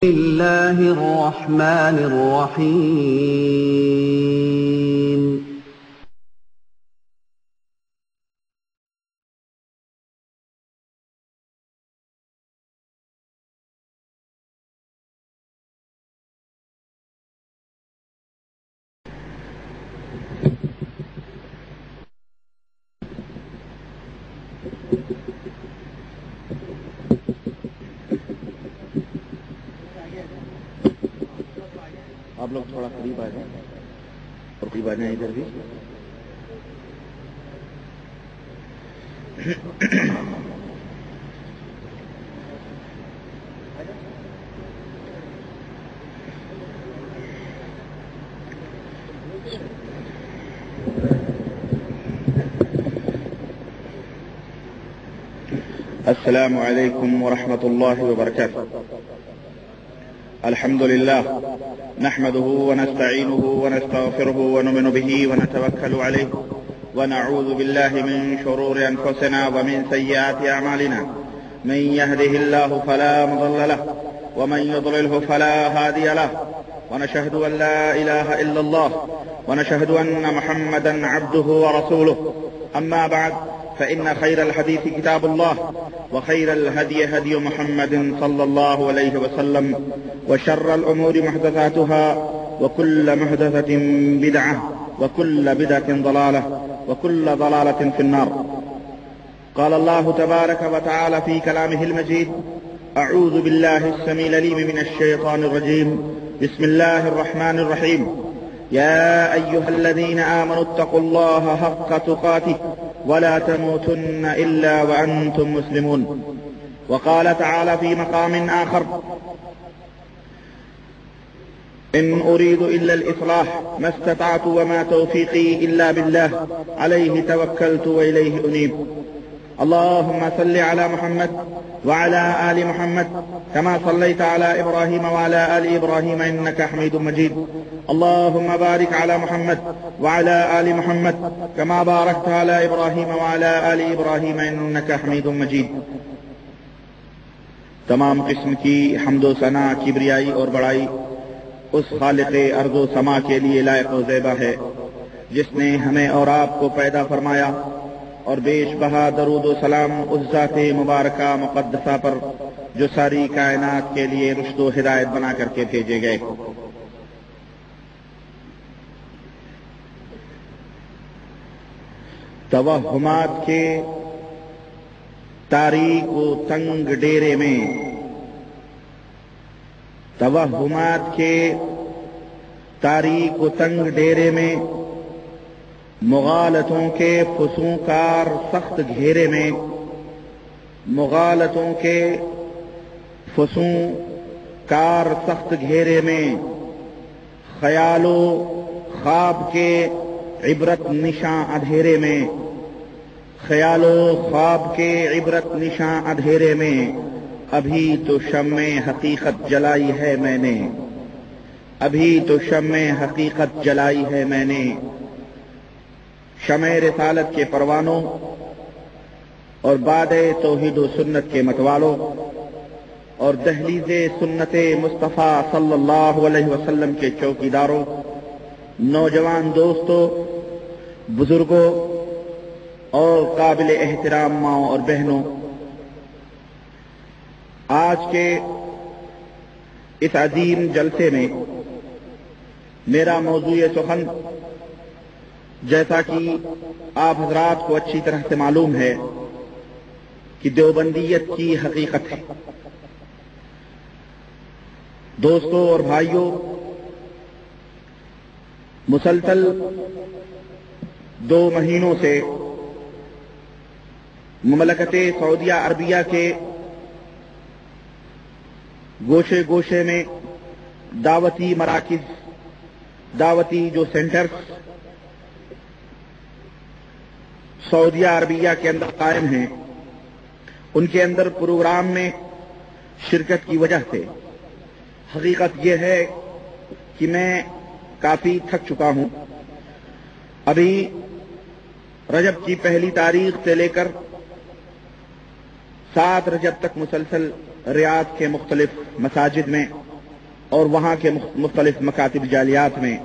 بسم الله الرحمن الرحيم. آپ لوگ تھوڑا قریب آ جائیں اور قریب آ جائیں ادھر بھی. السلام علیکم ورحمۃ اللہ وبرکاتہ. الحمد لله نحمده ونستعينه ونستغفره ونؤمن به ونتوكل عليه ونعوذ بالله من شرور أنفسنا ومن سيئات أعمالنا. من يهده الله فلا مضل له ومن يضلله فلا هادي له ونشهد أن لا إله إلا الله ونشهد أن محمدا عبده ورسوله. أما بعد فإن خير الحديث كتاب الله وخير الهدي هدي محمد صلى الله عليه وسلم وشر الأمور محدثاتها وكل محدثة بدعة وكل بدعة ضلالة وكل ضلالة في النار. قال الله تبارك وتعالى في كلامه المجيد: أعوذ بالله السميع العليم من الشيطان الرجيم. بسم الله الرحمن الرحيم. يا أيها الذين آمنوا اتقوا الله حق تقاته ولا تموتن إلا وأنتم مسلمون. وقال تعالى في مقام آخر: إن أريد إلا الإصلاح ما استطعت وما توفيقي إلا بالله عليه توكلت وإليه أنيب. اللهم صل على محمد وعلى آل محمد كما صليت على إبراهيم وعلى آل إبراهيم إنك حميد مجيد. اللهم بارك على محمد وعلى آل محمد كما باركت على إبراهيم وعلى آل إبراهيم إنك حميد مجيد. تمام قسم کی حمد و ثنا، کبریائی اور بڑائی اس خالق ارض و سما کے لیے لائق و زیبا ہے جس نے ہمیں اور آپ کو پیدا فرمایا اور بیش بہا درود و سلام اس ذات مبارکہ مقدسہ پر جو ساری کائنات کے لیے رشد و ہدایت بنا کر کے بھیجے گئے. توہمات کے تاریک و تنگ ڈیرے میں، توہمات کے تاریک و تنگ ڈیرے میں، مغالطوں کے فسونکار سخت گھیرے میں، مغالطوں کے فسونکار سخت گھیرے میں، خیال و خواب کے عبرت نشاں اندھیرے میں، خیال و خواب کے عبرت نشاں اندھیرے میں ابھی تو شمع حقیقت جلائی ہے میں نے، ابھی تو شمع حقیقت جلائی ہے میں نے. شمع رسالت کے پروانوں اور باد توحید و سنت کے متوالوں اور دہلیز سنت مصطفیٰ صلی اللہ علیہ وسلم کے چوکیداروں، نوجوان دوستوں، بزرگوں اور قابل احترام ماؤں اور بہنوں، آج کے اس عظیم جلسے میں میرا موضوع سخن، جیسا کہ آپ حضرات کو اچھی طرح سے معلوم ہے کہ دیوبندیت کی حقیقت ہے. دوستوں اور بھائیوں، مسلسل 2 مہینوں سے مملکت سعودیہ عربیہ کے گوشے گوشے میں دعوتی مراکز، دعوتی جو سینٹرز سعودیہ عربیہ کے اندر قائم ہیں، ان کے اندر پروگرام میں شرکت کی وجہ سے حقیقت یہ ہے کہ میں کافی تھک چکا ہوں. ابھی رجب کی 1 تاریخ سے لے کر 7 رجب تک مسلسل ریاض کے مختلف مساجد میں اور وہاں کے مختلف مکاتب جالیات میں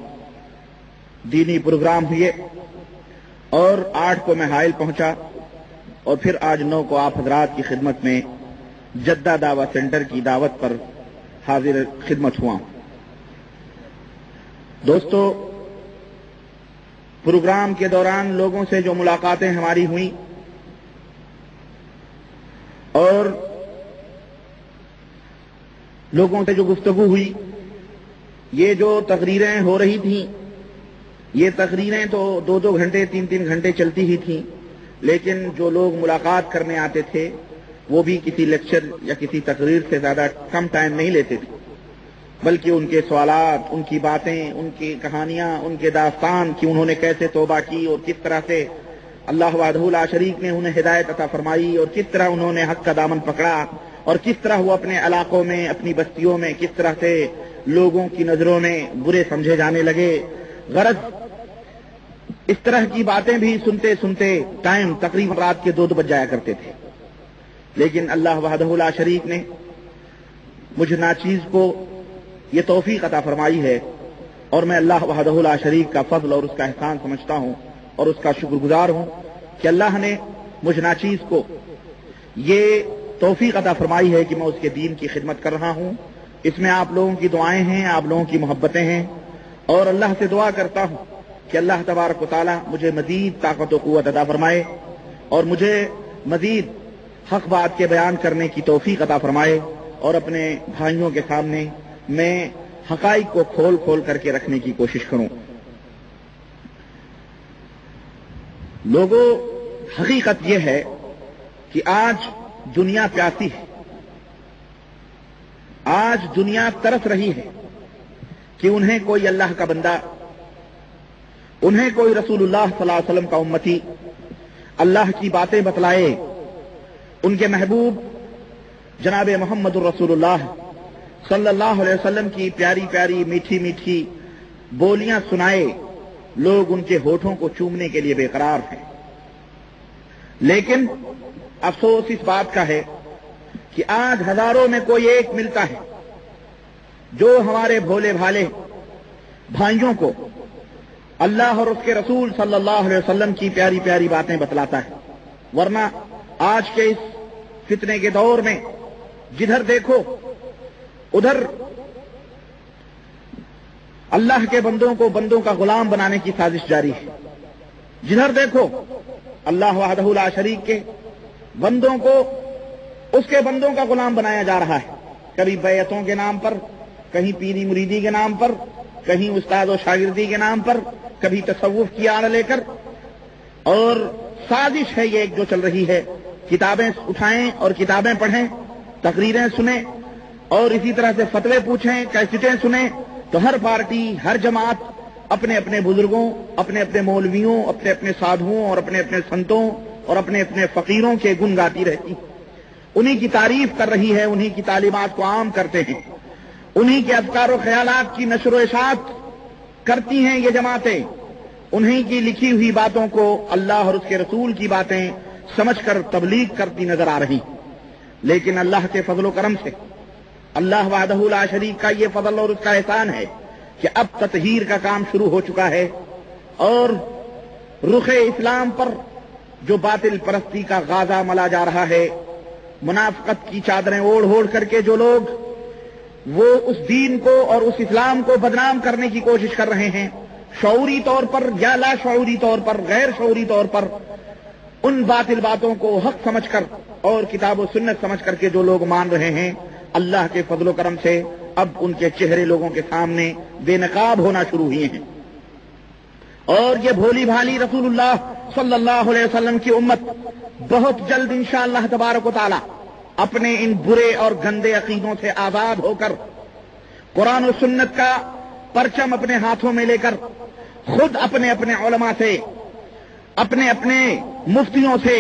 دینی پروگرام ہوئے، اور 8 کو میں حائل پہنچا، اور پھر آج 9 کو آپ حضرات کی خدمت میں جدہ دعویٰ سینٹر کی دعوت پر حاضر خدمت ہوا۔ دوستو، پروگرام کے دوران لوگوں سے جو ملاقاتیں ہماری ہوئیں اور لوگوں سے جو گفتگو ہوئی، یہ جو تقریریں ہو رہی تھیں، یہ تقریریں تو 2 گھنٹے 3 گھنٹے چلتی ہی تھیں، لیکن جو لوگ ملاقات کرنے آتے تھے وہ بھی کسی لیکچر یا کسی تقریر سے زیادہ کم ٹائم نہیں لیتے تھے، بلکہ ان کے سوالات، ان کی باتیں، ان کی کہانیاں، ان کے داستان کہ انہوں نے کیسے توبہ کی اور کس طرح سے اللہ وحدہ لا شریک نے انہیں ہدایت عطا فرمائی، اور کس طرح انہوں نے حق کا دامن پکڑا، اور کس طرح وہ اپنے علاقوں میں، اپنی بستیوں میں کس طرح سے لوگوں کی نظروں میں برے سمجھے جانے لگے۔ غرض اس طرح کی باتیں بھی سنتے سنتے ٹائم تقریباً رات کے 2 بج جایا کرتے تھے، لیکن اللہ وحدہ لا شریک نے مجھ ناچیز کو یہ توفیق عطا فرمائی ہے، اور میں اللہ وحدہ لا شریک کا فضل اور اس کا احسان سمجھتا ہوں اور اس کا شکر گزار ہوں کہ اللہ نے مجھ ناچیز کو یہ توفیق عطا فرمائی ہے کہ میں اس کے دین کی خدمت کر رہا ہوں۔ اس میں آپ لوگوں کی دعائیں ہیں، آپ لوگوں کی محبتیں ہیں، اور اللہ سے دعا کرتا ہوں کہ اللہ تبارک و تعالی مجھے مزید طاقت و قوت عطا فرمائے اور مجھے مزید حق بات کے بیان کرنے کی توفیق عطا فرمائے، اور اپنے بھائیوں کے سامنے میں حقائق کو کھول کھول کر کے رکھنے کی کوشش کروں۔ لوگوں، حقیقت یہ ہے کہ آج دنیا پیاسی ہے، آج دنیا ترس رہی ہے کہ انہیں کوئی اللہ کا بندہ، انہیں کوئی رسول اللہ صلی اللہ علیہ وسلم کا امتی اللہ کی باتیں بتلائے، ان کے محبوب جناب محمد الرسول اللہ صلی اللہ علیہ وسلم کی پیاری پیاری میٹھی میٹھی بولیاں سنائے۔ لوگ ان کے ہونٹوں کو چومنے کے لیے بے قرار ہیں، لیکن افسوس اس بات کا ہے کہ آج ہزاروں میں کوئی ایک ملتا ہے جو ہمارے بھولے بھالے بھائیوں کو اللہ اور اس کے رسول صلی اللہ علیہ وسلم کی پیاری پیاری باتیں بتلاتا ہے۔ ورنہ آج کے اس فتنے کے دور میں جدھر دیکھو ادھر اللہ کے بندوں کو بندوں کا غلام بنانے کی سازش جاری ہے، جدھر دیکھو اللہ وحدہ لا شریک کے بندوں کو اس کے بندوں کا غلام بنایا جا رہا ہے، کبھی بیعتوں کے نام پر، کہیں پیری مریدی کے نام پر، کہیں استاد و شاگردی کے نام پر، کبھی تصوف کی آڑ لے کر، اور سازش ہے یہ ایک جو چل رہی ہے۔ کتابیں اٹھائیں اور کتابیں پڑھیں، تقریریں سنیں، اور اسی طرح سے فتوے پوچھیں، کیسٹیں سنیں، تو ہر پارٹی، ہر جماعت اپنے اپنے بزرگوں، اپنے اپنے مولویوں، اپنے اپنے سادھوؤں اور اپنے اپنے سنتوں اور اپنے اپنے فقیروں کے گن گاتی رہتی، انہی کی تعریف کر رہی ہے، انہی کی تعلیمات کو عام کرتے ہیں، انہی کے افکار و خیالات کی نشر و اشاعت کرتی ہیں یہ جماعتیں، انہی کی لکھی ہوئی باتوں کو اللہ اور اس کے رسول کی باتیں سمجھ کر تبلیغ کرتی نظر آ رہی۔ لیکن اللہ کے فضل و کرم سے، اللہ وحدہ لا شریک کا یہ فضل اور اس کا احسان ہے کہ اب تطہیر کا کام شروع ہو چکا ہے، اور رخ اسلام پر جو باطل پرستی کا غازہ ملا جا رہا ہے، منافقت کی چادریں اوڑھ اوڑھ کر کے جو لوگ وہ اس دین کو اور اس اسلام کو بدنام کرنے کی کوشش کر رہے ہیں، شعوری طور پر یا لا شعوری طور پر، غیر شعوری طور پر، ان باطل باتوں کو حق سمجھ کر اور کتاب و سنت سمجھ کر کے جو لوگ مان رہے ہیں، اللہ کے فضل و کرم سے اب ان کے چہرے لوگوں کے سامنے بے نقاب ہونا شروع ہوئے ہیں، اور یہ بھولی بھالی رسول اللہ صلی اللہ علیہ وسلم کی امت بہت جلد انشاءاللہ تبارک و تعالی اپنے ان برے اور گندے عقیدوں سے آزاد ہو کر قرآن و سنت کا پرچم اپنے ہاتھوں میں لے کر خود اپنے اپنے علماء سے، اپنے اپنے مفتیوں سے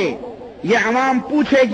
یہ عوام پوچھے گی